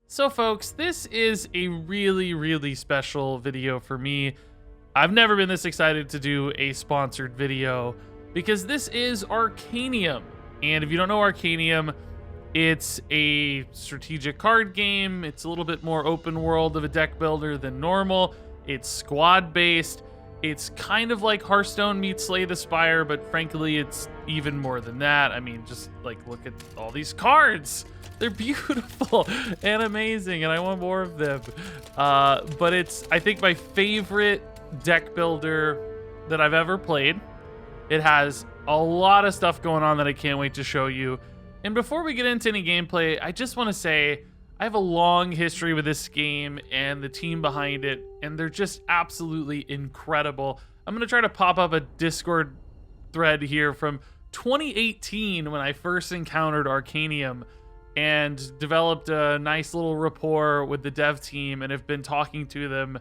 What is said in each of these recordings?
So folks, this is a really special video for me. I've never been this excited to do a sponsored video because this is Arcanium. And if you don't know Arcanium, it's a strategic card game. It's a little bit more open world of a deck builder than normal. It's squad based. It's kind of like Hearthstone meets Slay the Spire, but frankly, it's even more than that. I mean, just like look at all these cards. They're beautiful and amazing, and I want more of them. But it's, I think, my favorite deck builder that I've ever played. It has a lot of stuff going on that I can't wait to show you. And before we get into any gameplay, I just want to say I have a long history with this game and the team behind it, and they're just absolutely incredible. I'm going to try to pop up a Discord thread here from 2018 when I first encountered Arcanium and developed a nice little rapport with the dev team and have been talking to them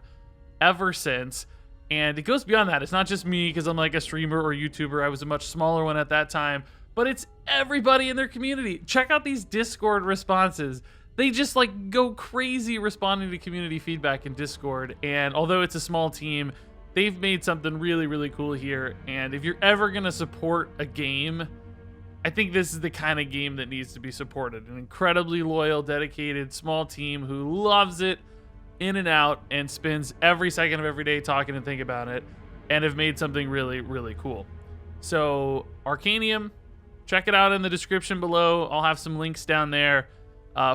ever since. And it goes beyond that. It's not just me because I'm like a streamer or YouTuber. I was a much smaller one at that time, but it's everybody in their community. Check out these Discord responses. They just like go crazy responding to community feedback in Discord. And although it's a small team, they've made something really cool here. And if you're ever gonna support a game, I think this is the kind of game that needs to be supported. An incredibly loyal, dedicated, small team who loves it in and out and spends every second of every day talking and thinking about it and have made something really cool. So Arcanium, check it out in the description below. I'll have some links down there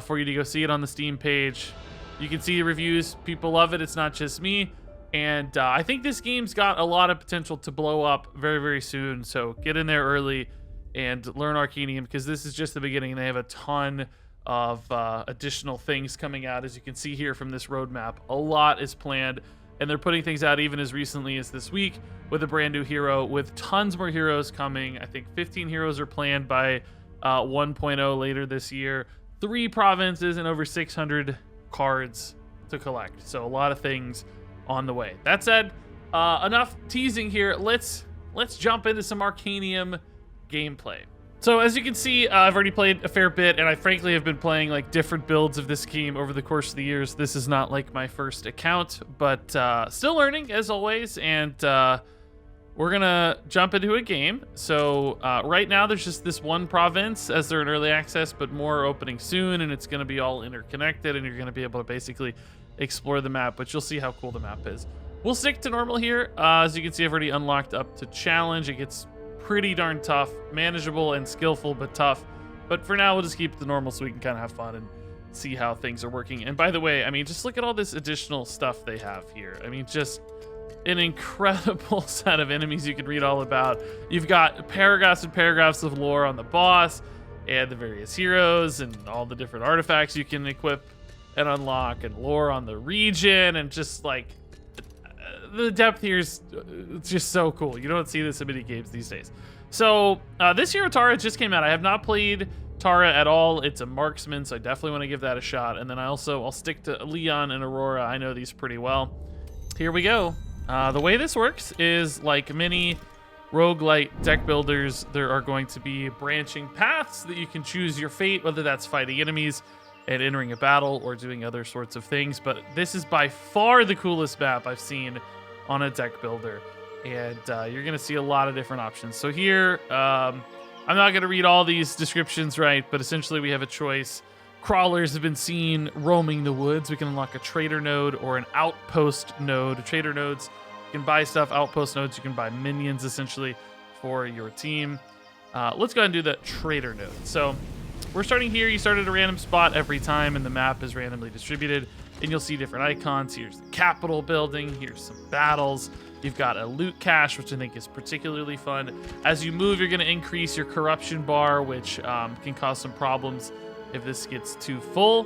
for you to go see it on the Steam page. You can see the reviews. People love it. It's not just me. And I think this game's got a lot of potential to blow up very soon. So get in there early and learn Arcanium, because this is just the beginning. They have a ton of additional things coming out, as you can see here from this roadmap. A lot is planned, and they're putting things out even as recently as this week with a brand new hero, with tons more heroes coming. I think 15 heroes are planned by 1.0 later this year, 3 provinces, and over 600 cards to collect. So a lot of things on the way. That said, enough teasing here. Let's jump into some Arcanium gameplay. So as you can see, I've already played a fair bit, and I frankly have been playing like different builds of this game over the course of the years. This is not like my first account, but still learning as always, and we're gonna jump into a game. So right now there's just this one province as they're in early access, but more are opening soon, and it's gonna be all interconnected, and you're gonna be able to basically explore the map, but you'll see how cool the map is. We'll stick to normal here. As you can see, I've already unlocked up to challenge. It gets pretty darn tough, manageable and skillful, but tough. But for now, we'll just keep it the normal so we can kind of have fun and see how things are working. And by the way, I mean, just look at all this additional stuff they have here. I mean, just an incredible set of enemies you can read all about. You've got paragraphs and paragraphs of lore on the boss and the various heroes and all the different artifacts you can equip and unlock, and lore on the region, and just like the depth here is just so cool. You don't see this in many games these days. So this hero Tara just came out. I have not played Tara at all. It's a marksman, so I definitely want to give that a shot. And then I'll stick to Leon and Aurora. I know these pretty well. Here we go. The way this works is like many roguelite deck builders, there are going to be branching paths that you can choose your fate, whether that's fighting enemies and entering a battle or doing other sorts of things. But this is by far the coolest map I've seen on a deck builder, and you're gonna see a lot of different options. So here, I'm not gonna read all these descriptions, right, but essentially we have a choice. Crawlers have been seen roaming the woods. We can unlock a trader node or an outpost node. Trader nodes, you can buy stuff. Outpost nodes, you can buy minions essentially for your team. Let's go ahead and do the trader node. So we're starting here. You start at a random spot every time, and the map is randomly distributed, and you'll see different icons. Here's the Capitol building. Here's some battles. You've got a loot cache, which I think is particularly fun. As you move, you're going to increase your corruption bar, which can cause some problems if this gets too full.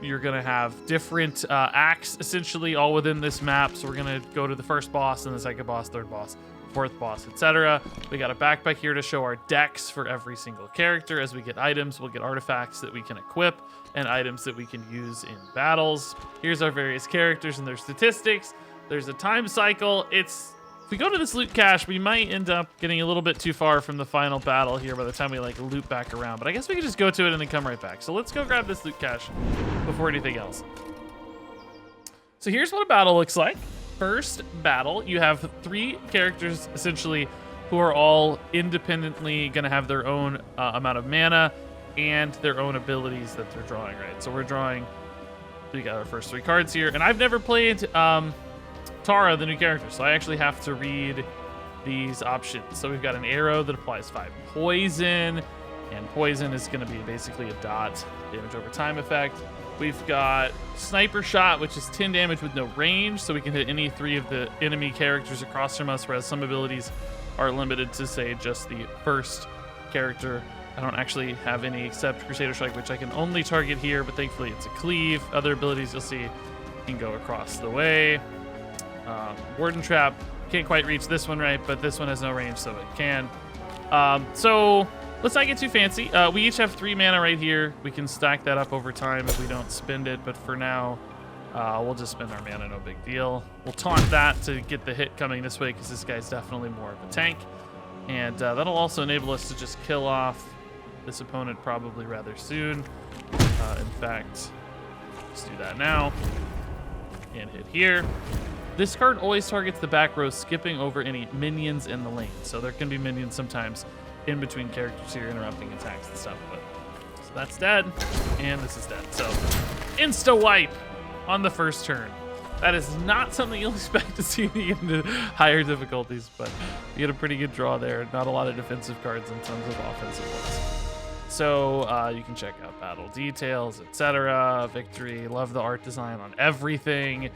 You're going to have different acts, essentially, all within this map. So we're going to go to the first boss, and the second boss, third boss, fourth boss, etc. We got a backpack here to show our decks for every single character. As we get items, we'll get artifacts that we can equip and items that we can use in battles. Here's our various characters and their statistics. There's a time cycle. It's we go to this loot cache, we might end up getting a little bit too far from the final battle here by the time we like loop back around. But I guess we could just go to it and then come right back. So let's go grab this loot cache before anything else. So here's what a battle looks like. First battle, you have 3 characters essentially who are all independently going to have their own amount of mana and their own abilities that they're drawing, right? So we're drawing, we got our first 3 cards here, and I've never played Tara, the new character, so I actually have to read these options. So we've got an arrow that applies 5 poison, and poison is going to be basically a dot damage over time effect. We've got sniper shot, which is 10 damage with no range, so we can hit any 3 of the enemy characters across from us, whereas some abilities are limited to, say, just the first character. I don't actually have any except Crusader Strike, which I can only target here, but thankfully it's a cleave. Other abilities you'll see can go across the way. Warden Trap, can't quite reach this one, right? But this one has no range, so it can. So let's not get too fancy. We each have 3 mana right here. We can stack that up over time if we don't spend it, but for now, we'll just spend our mana, no big deal. We'll taunt that to get the hit coming this way because this guy's definitely more of a tank. And that'll also enable us to just kill off this opponent probably rather soon. In fact, let's do that now. And hit here. This card always targets the back row, skipping over any minions in the lane. So there can be minions sometimes in between characters here interrupting attacks and stuff. But so that's dead, and this is dead. So insta-wipe on the first turn. That is not something you'll expect to see in the higher difficulties, but you get a pretty good draw there. Not a lot of defensive cards and tons of offensive ones. So you can check out battle details, etc. Victory, love the art design on everything.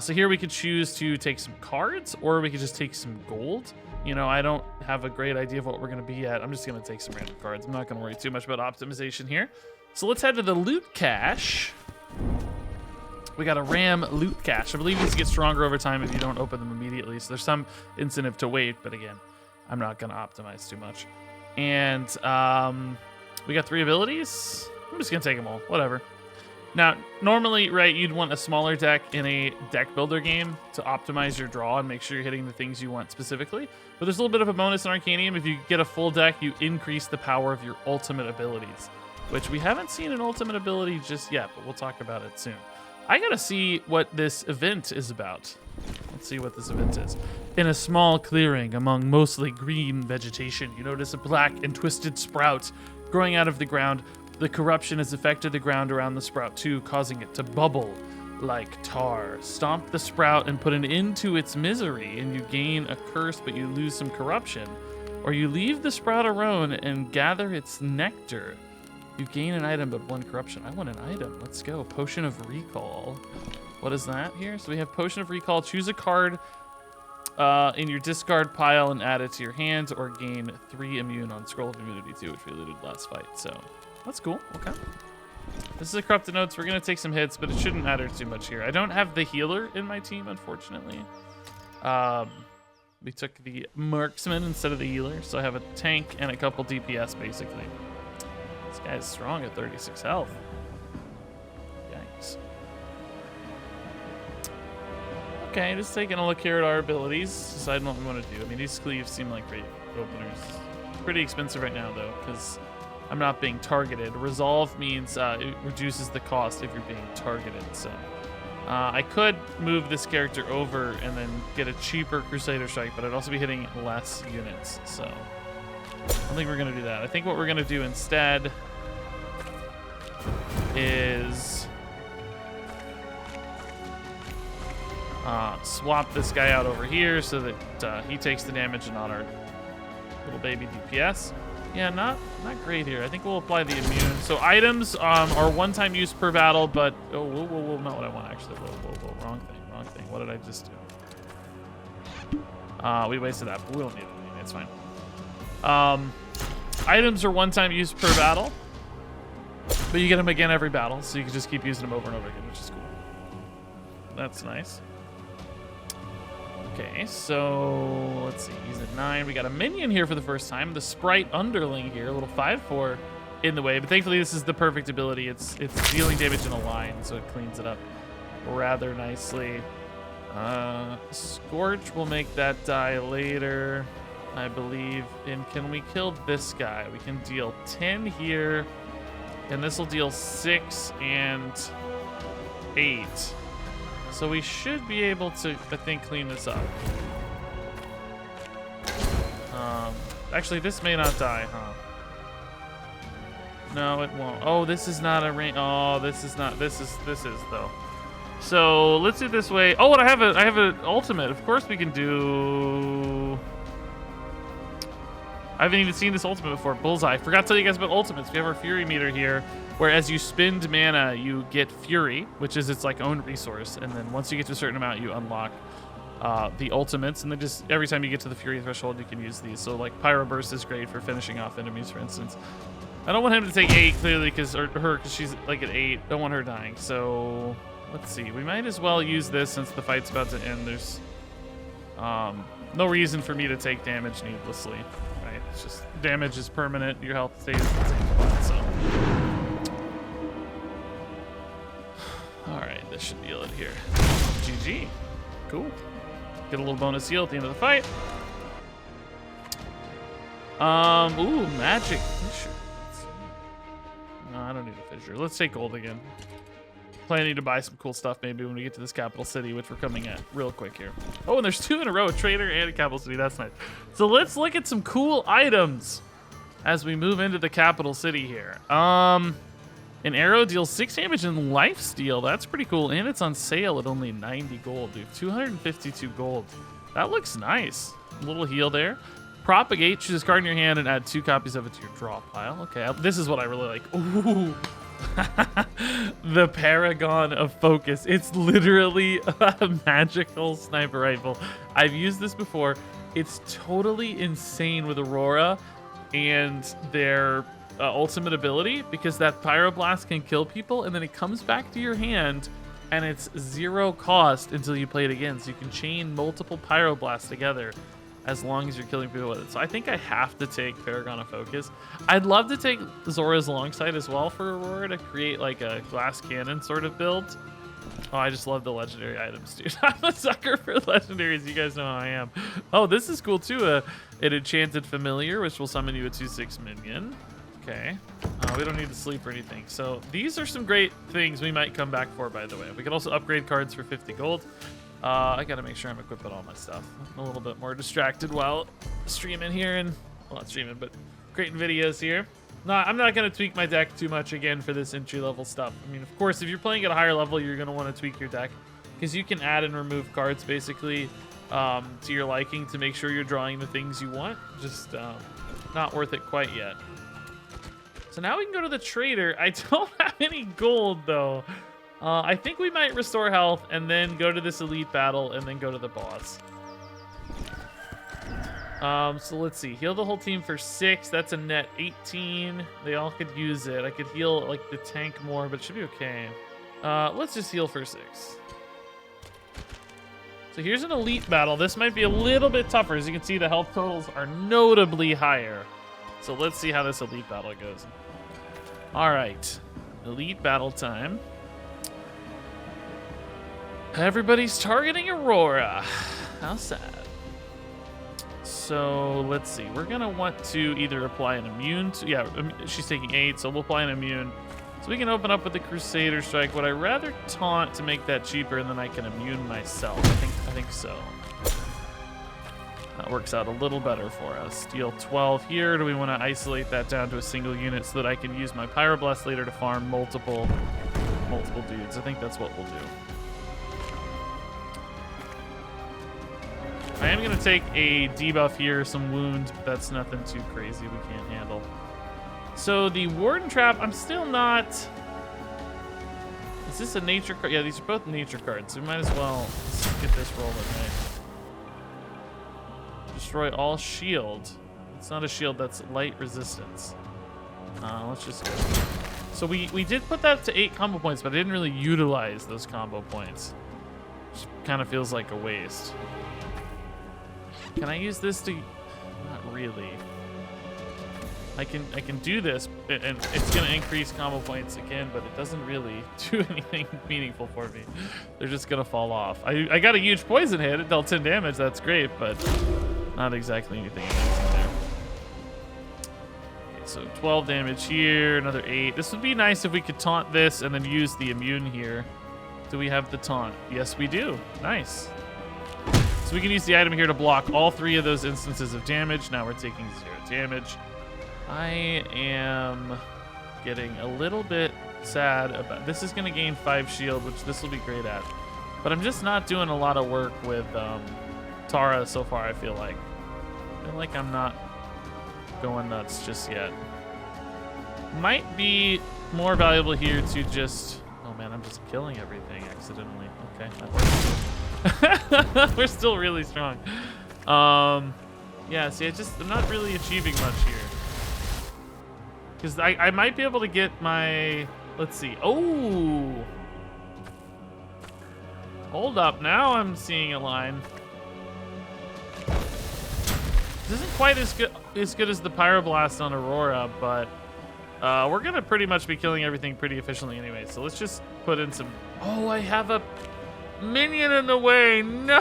So here we could choose to take some cards, or we could just take some gold. You know, I don't have a great idea of what we're going to be at. I'm just going to take some random cards. I'm not going to worry too much about optimization here. So let's head to the loot cache. We got a ram loot cache. I believe these get stronger over time if you don't open them immediately. So there's some incentive to wait, but again, I'm not going to optimize too much. And we got 3 abilities. I'm just going to take them all. Whatever. Now, normally, right, you'd want a smaller deck in a deck builder game to optimize your draw and make sure you're hitting the things you want specifically. But there's a little bit of a bonus in Arcanium. If you get a full deck, you increase the power of your ultimate abilities, which we haven't seen an ultimate ability just yet, but we'll talk about it soon. I gotta see what this event is about. Let's see what this event is. In a small clearing among mostly green vegetation, you notice a black and twisted sprout growing out of the ground. The corruption has affected the ground around the sprout too, causing it to bubble like tar. Stomp the sprout and put an end to its misery, and you gain a curse, but you lose some corruption. Or you leave the sprout alone and gather its nectar. You gain an item, but 1 corruption. I want an item. Let's go. Potion of Recall. What is that here? So we have Potion of Recall. Choose a card in your discard pile and add it to your hand, or gain 3 immune on Scroll of Immunity too, which we looted last fight. So that's cool. Okay. This is a Corrupted Notes. We're going to take some hits, but it shouldn't matter too much here. I don't have the healer in my team, unfortunately. We took the marksman instead of the healer, so I have a tank and a couple DPS, basically. This guy's strong at 36 health. Yikes. Okay, just taking a look here at our abilities, deciding what we want to do. I mean, these cleaves seem like great openers. Pretty expensive right now, though, because I'm not being targeted. Resolve means it reduces the cost if you're being targeted. So I could move this character over and then get a cheaper Crusader Strike, but I'd also be hitting less units. So I don't think we're going to do that. I think what we're going to do instead is swap this guy out over here so that he takes the damage and not our little baby DPS. Yeah, not great here. I think we'll apply the immune. So items are one-time use per battle, but whoa, not what I want actually. Whoa, wrong thing. What did I just do? We wasted that, but we don't need it. It's fine. Items are one-time use per battle, but you get them again every battle, so you can just keep using them over and over again, which is cool. That's nice. Okay, so let's see. He's at 9. We got a minion here for the first time. The Sprite Underling here, a little 5/4 in the way, but thankfully this is the perfect ability. It's dealing damage in a line, so it cleans it up rather nicely. Scorch will make that die later, I believe. And can we kill this guy? We can deal 10 here, and this will deal 6 and 8. So we should be able to, I think, clean this up. Actually, this may not die, huh? No, it won't. Oh, this is not a rain. Oh, this is not. This is though. So let's do it this way. Oh, and I have an ultimate. Of course we can do. I haven't even seen this ultimate before. Bullseye. Forgot to tell you guys about ultimates. We have our Fury meter here, where as you spend mana, you get Fury, which is its like own resource, and then once you get to a certain amount, you unlock the ultimates, and then just every time you get to the Fury threshold, you can use these. So like Pyro Burst is great for finishing off enemies, for instance. I don't want him to take 8 clearly, because she's like at 8. Don't want her dying. So let's see. We might as well use this since the fight's about to end. There's no reason for me to take damage needlessly. Right? It's just damage is permanent. Your health stays the same spot. So all right, this should deal it here. GG. Cool. Get a little bonus heal at the end of the fight. Ooh, magic fissure. No, I don't need a fissure. Let's take gold again. Planning to buy some cool stuff maybe when we get to this capital city, which we're coming at real quick here. Oh, and there's 2 in a row, a trader and a capital city. That's nice. So let's look at some cool items as we move into the capital city here. An arrow deals 6 damage and lifesteal. That's pretty cool. And it's on sale at only 90 gold, dude. 252 gold. That looks nice. A little heal there. Propagate. Choose a card in your hand and add 2 copies of it to your draw pile. Okay, this is what I really like. Ooh. The Paragon of Focus. It's literally a magical sniper rifle. I've used this before. It's totally insane with Aurora and their ultimate ability, because that Pyroblast can kill people and then it comes back to your hand and it's 0 cost until you play it again. So you can chain multiple Pyroblasts together as long as you're killing people with it. So I think I have to take Paragon of Focus. I'd love to take Zora's alongside as well for Aurora to create like a glass cannon sort of build. Oh, I just love the legendary items, dude. I'm a sucker for legendaries. You guys know how I am. Oh, this is cool too. An enchanted familiar, which will summon you a 2/6 minion. Okay. We don't need to sleep or anything. So these are some great things we might come back for, by the way. We can also upgrade cards for 50 gold. I gotta make sure I'm equipping all my stuff. I'm a little bit more distracted while streaming here, and well, not streaming, but creating videos here. No, I'm not gonna tweak my deck too much again for this entry level stuff. I mean, of course, if you're playing at a higher level, you're gonna want to tweak your deck, because you can add and remove cards basically to your liking to make sure you're drawing the things you want. Just not worth it quite yet. So now we can go to the trader. I don't have any gold though. I think we might restore health and then go to this elite battle and then go to the boss. So let's see. Heal the whole team for 6. That's a net 18. They all could use it. I could heal like the tank more, but it should be okay. Let's just heal for 6. So here's an elite battle. This might be a little bit tougher. As you can see, the health totals are notably higher. So let's see how this elite battle goes. All right, elite battle time. Everybody's targeting Aurora. How sad. So let's see. We're gonna want to either apply an immune to, yeah, she's taking 8, so we'll apply an immune. So we can open up with the Crusader Strike. Would I rather taunt to make that cheaper and then I can immune myself? I think so. That works out a little better for us. Deal 12 here. Do we want to isolate that down to a single unit so that I can use my Pyroblast later to farm multiple dudes? I think that's what we'll do. I am going to take a debuff here, some wound, but that's nothing too crazy we can't handle. So the Warden Trap, I'm still not... Is this a nature card? Yeah, these are both nature cards. So we might as well get this rolling, right? Destroy all shield. It's not a shield, that's light resistance. Let's just go. So we did put that to 8 combo points, but I didn't really utilize those combo points. Which kind of feels like a waste. Can I use this to... Not really. I can do this, and it's gonna increase combo points again, but it doesn't really do anything meaningful for me. They're just gonna fall off. I got a huge poison hit. It dealt 10 damage. That's great, but not exactly anything amazing there. Okay, so 12 damage here, another 8. This would be nice if we could taunt this and then use the immune here. Do we have the taunt? Yes, we do. Nice. So we can use the item here to block all 3 of those instances of damage. Now we're taking 0 damage. I am getting a little bit sad about this. Is going to gain 5 shield, which this will be great at. But I'm just not doing a lot of work with Tara so far, I feel like. I'm not going nuts just yet. Might be more valuable here to just... Oh man, I'm just killing everything accidentally. Okay, that works. We're still really strong. Yeah, see, I'm not really achieving much here. Because I might be able to get my... Let's see. Oh! Hold up. Now I'm seeing a line. This isn't quite as good as the Pyroblast on Aurora, but we're going to pretty much be killing everything pretty efficiently anyway. So let's just put in some... Oh, I have a minion in the way. No!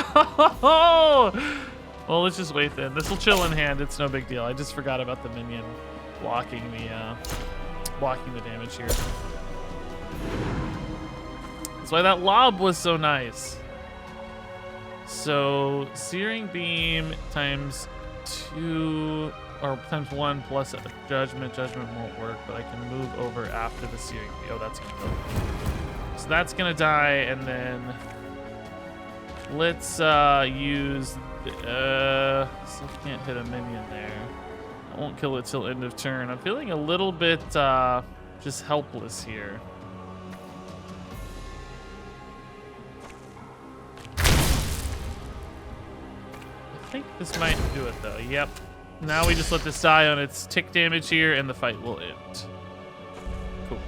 Well, let's just wait then. This will chill in hand. It's no big deal. I just forgot about the minion blocking the damage here. That's why that lob was so nice. So Searing Beam times 2 or times 1 plus a Judgment. Judgment won't work, but I can move over after the Searing Beam. Oh, that's gonna go. So that's gonna die, and then let's use. Still can't hit a minion there. I won't kill it till end of turn. I'm feeling a little bit just helpless here. I think this might do it though. Yep. Now we just let this die on its tick damage here, and the fight will end. Cool.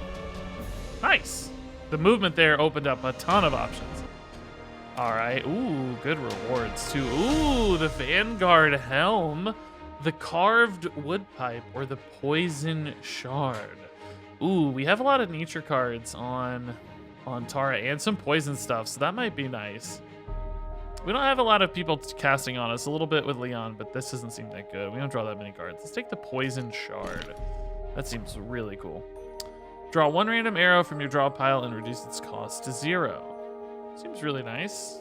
Nice. The movement there opened up a ton of options. All right. Ooh, good rewards too. Ooh, the Vanguard Helm. The Carved Wood Pipe, or the Poison Shard. Ooh, we have a lot of nature cards on Tara and some poison stuff, so that might be nice. We don't have a lot of people casting on us, a little bit with Leon, but this doesn't seem that good. We don't draw that many cards. Let's take the Poison Shard. That seems really cool. Draw 1 random arrow from your draw pile and reduce its cost to 0. Seems really nice.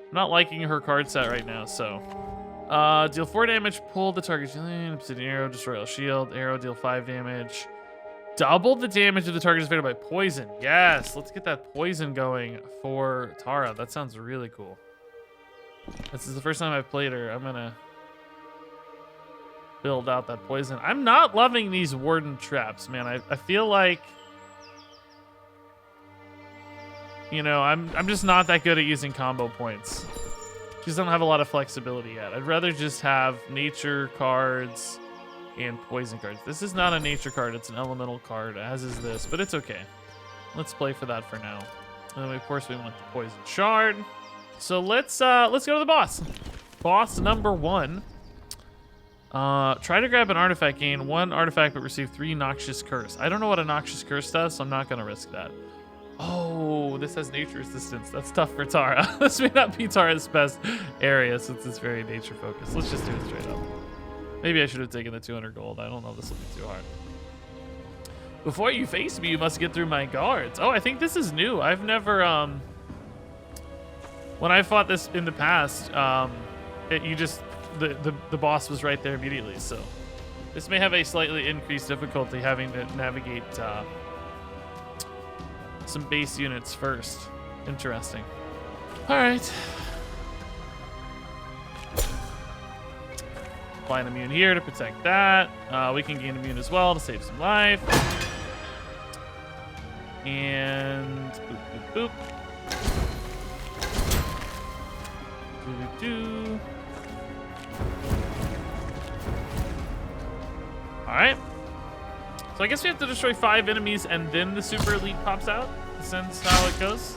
I'm not liking her card set right now, so... deal 4 damage, pull the target's obsidian arrow, destroy all shield, arrow, deal 5 damage. Double the damage of the target is affected by poison. Yes, let's get that poison going for Tara. That sounds really cool. This is the first time I've played her. I'm gonna build out that poison. I'm not loving these warden traps, man. I feel like, you know, I'm just not that good at using combo points. Just don't have a lot of flexibility yet. I'd rather just have nature cards and poison cards. This is not a nature card, it's an elemental card, as is this, but it's okay. Let's play for that for now. And then of course we want the Poison Shard. So let's go to the boss. Boss number 1. Try to grab an artifact, gain 1 artifact but receive 3 Noxious Curse. I don't know what a Noxious Curse does, so I'm not gonna risk that. Oh, this has nature resistance. That's tough for Tara. This may not be Tara's best area since it's very nature focused. Let's just do it straight up. Maybe I should have taken the 200 gold. I don't know if this will be too hard. Before you face me, you must get through my guards. Oh, I think this is new. I've never, when I fought this in the past, the boss was right there immediately. So this may have a slightly increased difficulty having to navigate, some base units first. Interesting. All right. Apply an immune here to protect that. We can gain immune as well to save some life. And boop, boop, boop. Doo-doo-doo. All right. So I guess we have to destroy 5 enemies and then the super elite pops out. That's how it goes.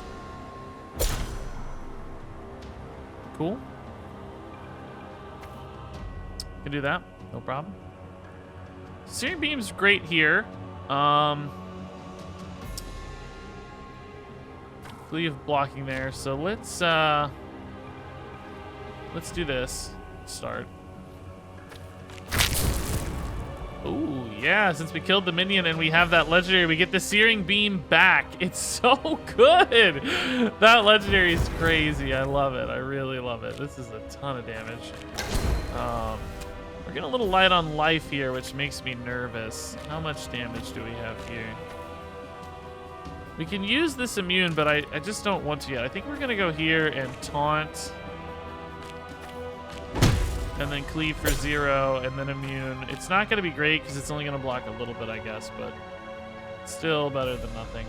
Cool. Can do that, no problem. Searing Beam's great here. Cleave blocking there. So let's do this. Start. Ooh, yeah, since we killed the minion and we have that legendary, we get the Searing Beam back. It's so good. That legendary is crazy. I love it. I really love it. This is a ton of damage. We're getting a little light on life here, which makes me nervous. How much damage do we have here? We can use this immune, but I just don't want to yet. I think we're going to go here and taunt. And then cleave for 0, and then immune. It's not going to be great because it's only going to block a little bit, I guess, but still better than nothing.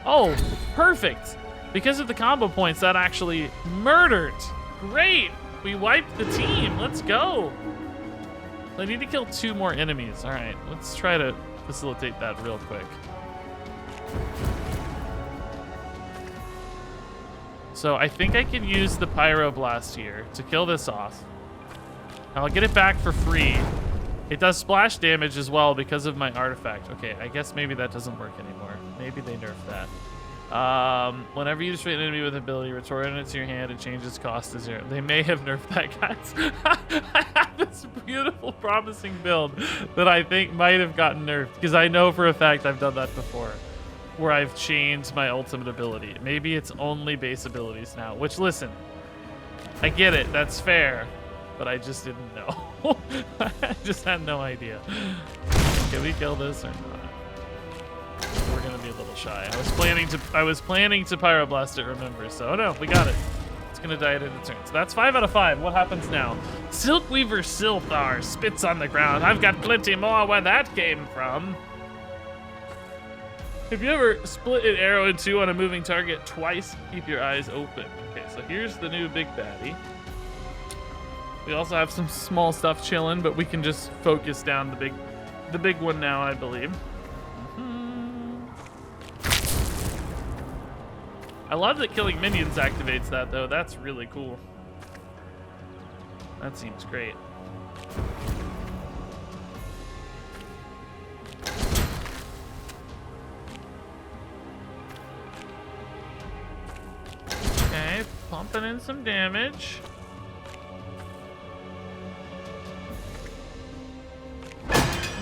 Oh, perfect. Because of the combo points, that actually murdered. Great. We wiped the team. Let's go. I need to kill 2 more enemies. All right, let's try to facilitate that real quick. So I think I can use the Pyroblast here to kill this off. I'll get it back for free. It does splash damage as well because of my artifact. Okay, I guess maybe that doesn't work anymore. Maybe they nerfed that. Whenever you destroy an enemy with ability, return it to your hand, it changes cost to 0. They may have nerfed that, guys. I have this beautiful, promising build that I think might have gotten nerfed because I know for a fact I've done that before, where I've changed my ultimate ability. Maybe it's only base abilities now, which, listen, I get it, that's fair, but I just didn't know. I just had no idea. Can we kill this or not? We're gonna be a little shy. I was planning to Pyroblast it, remember, so no, we got it. It's gonna die at end of turn. So that's 5 out of 5. What happens now? Silkweaver Silthar spits on the ground. I've got plenty more where that came from. If you ever split an arrow in 2 on a moving target twice, keep your eyes open. Okay, so here's the new big baddie. We also have some small stuff chilling, but we can just focus down the big one now, I believe. I love that killing minions activates that, though. That's really cool. That seems great. Okay, pumping in some damage.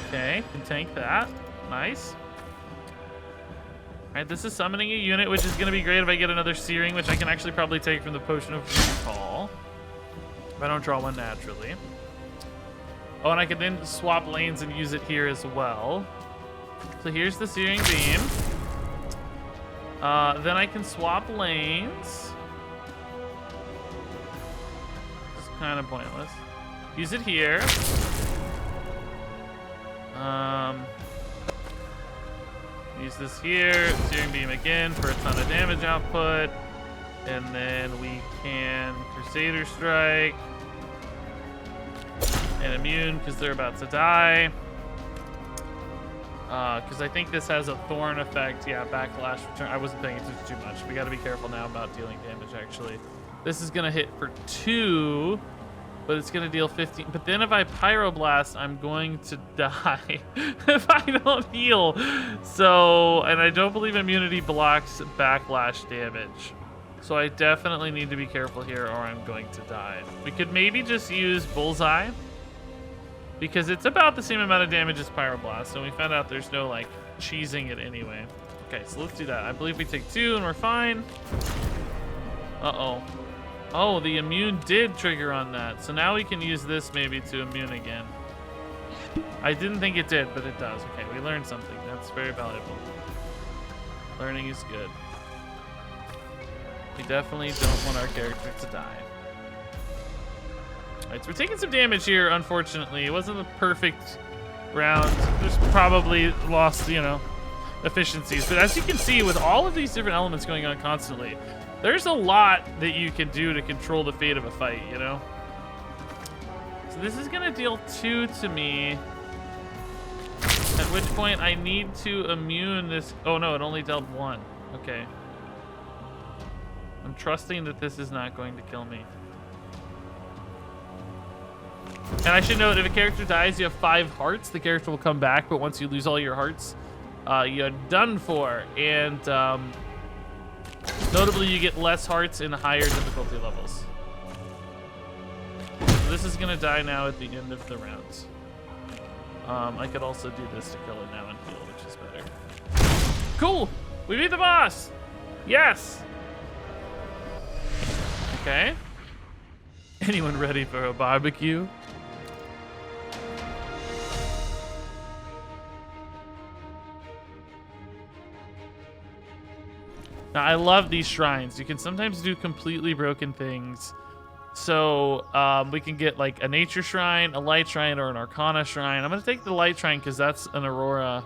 Okay, can tank that. Nice. Alright, this is summoning a unit, which is going to be great if I get another Searing, which I can actually probably take from the Potion of Recall. If I don't draw one naturally. Oh, and I can then swap lanes and use it here as well. So here's the Searing Beam. Then I can swap lanes. It's kind of pointless. Use it here. Use this here, Searing Beam again for a ton of damage output. And then we can Crusader Strike. And Immune because they're about to die. Because I think this has a Thorn effect. Yeah, Backlash Return. I wasn't paying attention too much. We got to be careful now about dealing damage, actually. This is going to hit for 2. But it's going to deal 15. But then if I Pyroblast, I'm going to die if I don't heal. So, and I don't believe immunity blocks backlash damage. So I definitely need to be careful here or I'm going to die. We could maybe just use Bullseye, because it's about the same amount of damage as Pyroblast. So we found out there's no, like, cheesing it anyway. Okay, so let's do that. I believe we take 2 and we're fine. Uh-oh. Oh, the immune did trigger on that. So now we can use this maybe to immune again. I didn't think it did, but it does. Okay, we learned something. That's very valuable. Learning is good. We definitely don't want our character to die. Alright, so we're taking some damage here, unfortunately. It wasn't the perfect round. Just probably lost, you know, efficiencies. But as you can see, with all of these different elements going on constantly, there's a lot that you can do to control the fate of a fight, you know? So this is gonna deal 2 to me. At which point I need to immune this. Oh no, it only dealt 1. Okay. I'm trusting that this is not going to kill me. And I should note, if a character dies, you have 5 hearts. The character will come back, but once you lose all your hearts, you're done for. And notably, you get less hearts in higher difficulty levels. So this is gonna die now at the end of the rounds. I could also do this to kill it now and heal, which is better. Cool! We beat the boss! Yes! Okay. Anyone ready for a barbecue? Now, I love these shrines. You can sometimes do completely broken things. So we can get like a nature shrine, a light shrine, or an arcana shrine. I'm going to take the light shrine because that's an aurora.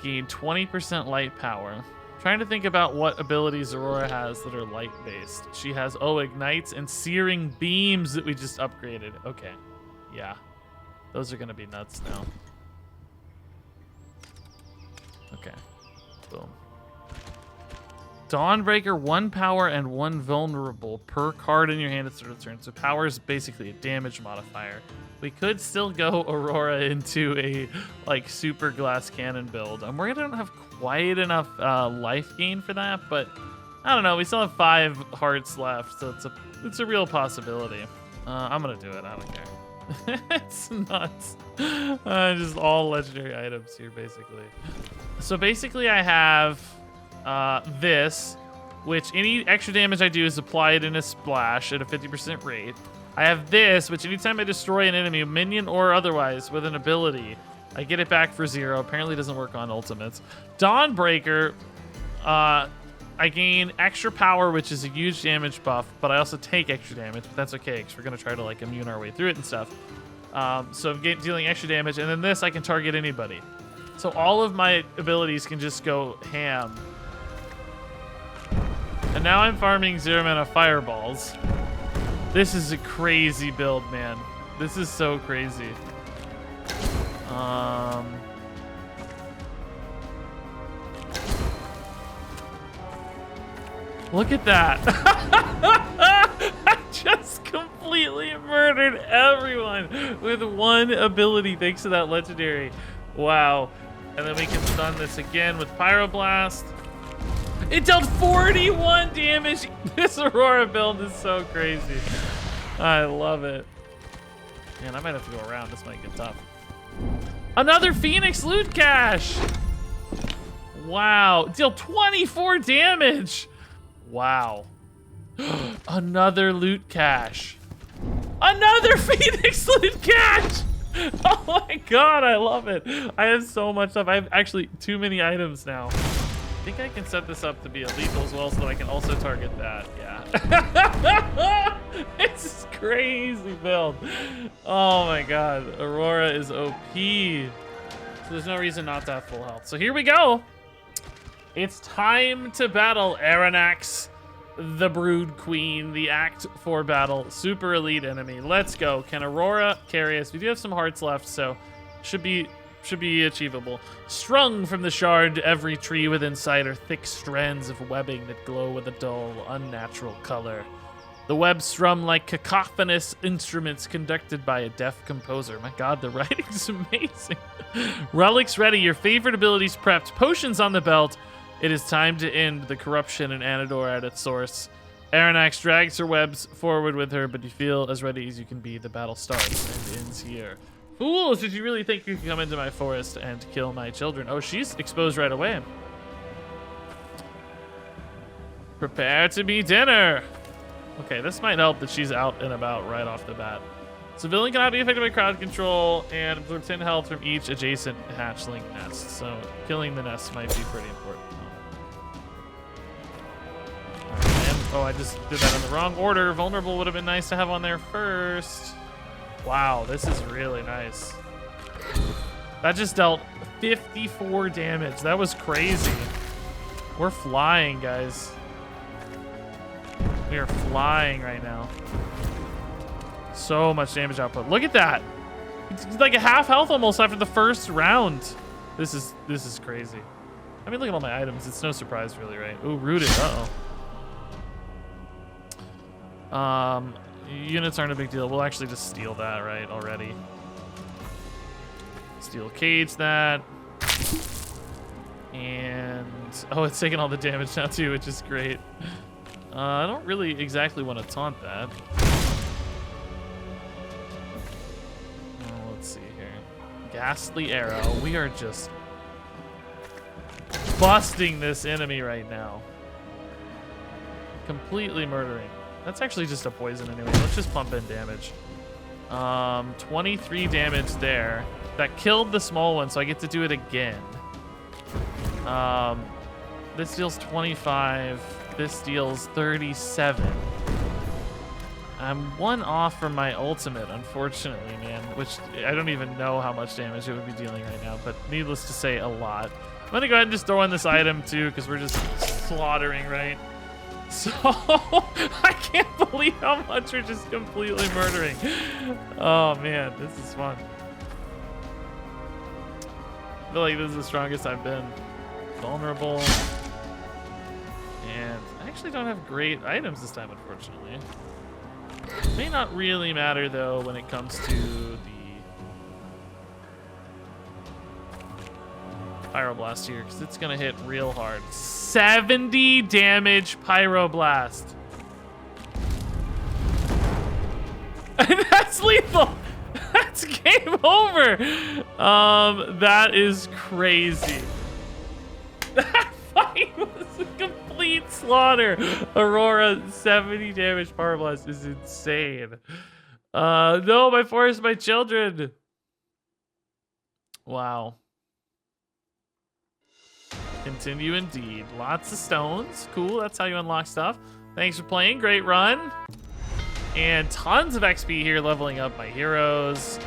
Gain 20% light power. I'm trying to think about what abilities Aurora has that are light based. She has, ignites and searing beams that we just upgraded. Okay. Yeah. Those are going to be nuts now. Okay. Boom. Dawnbreaker, 1 power and 1 vulnerable per card in your hand at start of turn. So power is basically a damage modifier. We could still go Aurora into a like super glass cannon build. I'm worried I don't have quite enough life gain for that, but I don't know. We still have 5 hearts left, so it's a real possibility. I'm gonna do it. I don't care. It's nuts. Just all legendary items here, basically. So basically, I have this, which any extra damage I do is applied in a splash at a 50% rate. I have this, which anytime I destroy an enemy, minion or otherwise, with an ability, I get it back for 0. Apparently doesn't work on ultimates. Dawnbreaker, I gain extra power, which is a huge damage buff, but I also take extra damage, but that's okay, because we're going to try to like immune our way through it and stuff. So I'm dealing extra damage, and then this, I can target anybody. So all of my abilities can just go ham. And now I'm farming 0 mana fireballs. This is a crazy build, man. This is so crazy. Look at that. I just completely murdered everyone with 1 ability thanks to that legendary. Wow. And then we can stun this again with Pyroblast. It dealt 41 damage. This Aurora build is so crazy. I love it. Man, I might have to go around. This might get tough. Another Phoenix loot cache. Wow. Deal 24 damage. Wow. Another loot cache. Another Phoenix loot cache. Oh my god, I love it. I have so much stuff. I have actually too many items now. I think I can set this up to be a lethal as well so that I can also target that. Yeah. It's crazy build. Oh my god. Aurora is OP. So there's no reason not to have full health. So here we go. It's time to battle Arcanium, the Brood Queen, the Act 4 battle. Super elite enemy. Let's go. Can Aurora carry us? We do have some hearts left, so should be achievable. Strung from the shard to every tree within sight are thick strands of webbing that glow with a dull, unnatural color. The webs strum like cacophonous instruments conducted by a deaf composer. My god, the writing's amazing. Relics ready, your favorite abilities prepped, potions on the belt. It is time to end the corruption in Anador at its source. Arcanium drags her webs forward with her, but you feel as ready as you can be. The battle starts and ends here. Fools, did you really think you could come into my forest and kill my children? Oh, she's exposed right away. Prepare to be dinner. Okay, this might help that she's out and about right off the bat. Civilian cannot be affected by crowd control and absorb 10 health from each adjacent hatchling nest. So killing the nest might be pretty important. Oh, I just did that in the wrong order. Vulnerable would have been nice to have on there first. Wow, this is really nice. That just dealt 54 damage. That was crazy. We're flying, guys. We are flying right now. So much damage output. Look at that. It's like a half health almost after the first round. This is crazy. I mean, look at all my items. It's no surprise, really, right? Ooh, rooted. Uh-oh. units aren't a big deal. We'll actually just steal that, right, already. Steel cage that. And, oh, it's taking all the damage now too, which is great. I don't really exactly want to taunt that. Let's see here. Ghastly arrow. We are just busting this enemy right now. Completely murdering. That's actually just a poison anyway. Let's just pump in damage. 23 damage there. That killed the small one, so I get to do it again. This deals 25. This deals 37. I'm one off from my ultimate, unfortunately, man, which I don't even know how much damage it would be dealing right now, but needless to say, a lot. I'm gonna go ahead and just throw in this item too, because we're just slaughtering, right? So, I can't believe how much we're just completely murdering. Oh man, this is fun. I feel like this is the strongest I've been. Vulnerable. And I actually don't have great items this time, unfortunately. May not really matter, though, when it comes to the Pyroblast here, because it's going to hit real hard. 70 damage Pyroblast. And that's lethal. That's game over. That is crazy. That fight was a complete slaughter. Aurora, 70 damage Power Blast is insane. No, my forest, my children. Wow. Continue indeed. Lots of stones. Cool, that's how you unlock stuff. Thanks for playing. Great run. And tons of XP here leveling up my heroes.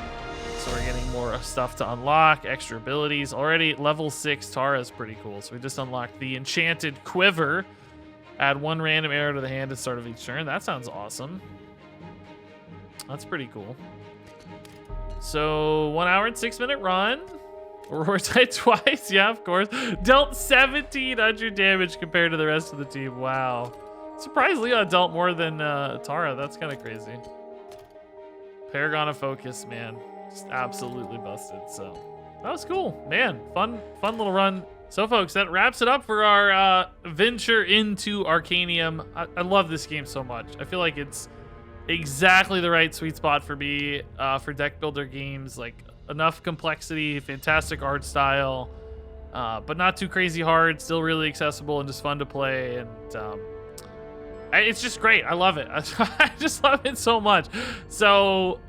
So we're getting more stuff to unlock, extra abilities. Already level 6 Tara is pretty cool. So we just unlocked the Enchanted Quiver. Add 1 random arrow to the hand at the start of each turn. That sounds awesome. That's pretty cool. So 1 hour and 6 minute run. Aurora died twice. Yeah, of course. Dealt 1,700 damage compared to the rest of the team. Wow. Surprised Leon dealt more than Tara. That's kind of crazy. Paragon of Focus, man. Just absolutely busted. So that was cool, man. Fun little run. So folks, that wraps it up for our venture into Arcanium. I love this game so much. I feel like it's exactly the right sweet spot for me for deck builder games. Like enough complexity, fantastic art style, but not too crazy hard. Still really accessible and just fun to play. And it's just great. I love it. I just love it so much. So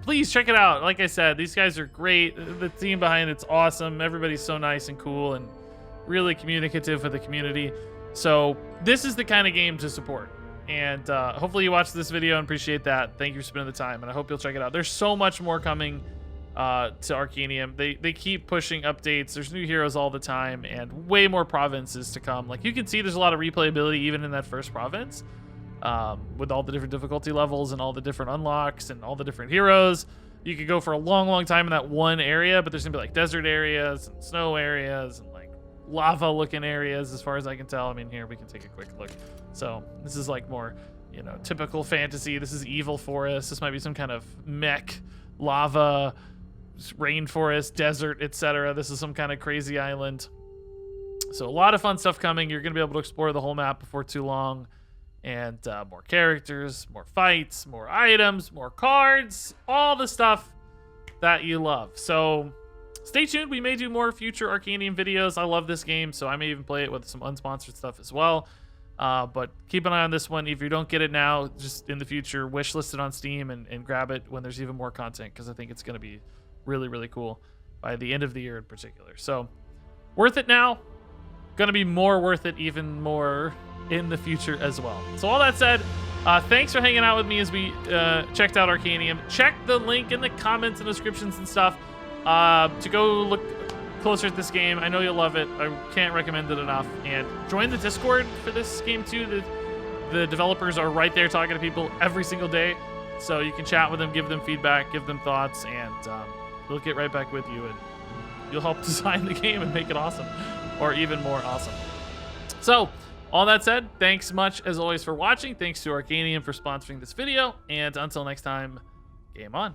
please check it out. Like I said, these guys are great. The team behind it's awesome. Everybody's so nice and cool and really communicative with the community. So this is the kind of game to support. And hopefully you watched this video and appreciate that. Thank you for spending the time, and I hope you'll check it out. There's so much more coming to Arcanium. They keep pushing updates. There's new heroes all the time and way more provinces to come. Like you can see there's a lot of replayability even in that first province with all the different difficulty levels and all the different unlocks and all the different heroes. You could go for a long time in that one area, but there's gonna be like desert areas and snow areas and like lava looking areas as far as I can tell. I mean, here we can take a quick look. So this is like more, you know, typical fantasy. This is evil forest. This might be some kind of mech, lava, rainforest, desert, etc. This is some kind of crazy island. So a lot of fun stuff coming. You're going to be able to explore the whole map before too long. And more characters, more fights, more items, more cards, all the stuff that you love. So stay tuned. We may do more future Arcanium videos. I love this game, so I may even play it with some unsponsored stuff as well. But keep an eye on this one. If you don't get it now, just in the future, wishlist it on Steam and grab it when there's even more content, because I think it's going to be really, really cool by the end of the year in particular. So worth it now. Going to be more worth it even more in the future as well. So all that said, thanks for hanging out with me as we checked out Arcanium. Check the link in the comments and descriptions and stuff to go look closer at this game. I know you'll love it. I can't recommend it enough. And join the Discord for this game too. The developers are right there talking to people every single day, so you can chat with them, give them feedback, give them thoughts, and they'll get right back with you, and you'll help design the game and make it awesome, or even more awesome. So All that said, thanks much as always for watching. Thanks to Arcanium for sponsoring this video. And until next time, game on.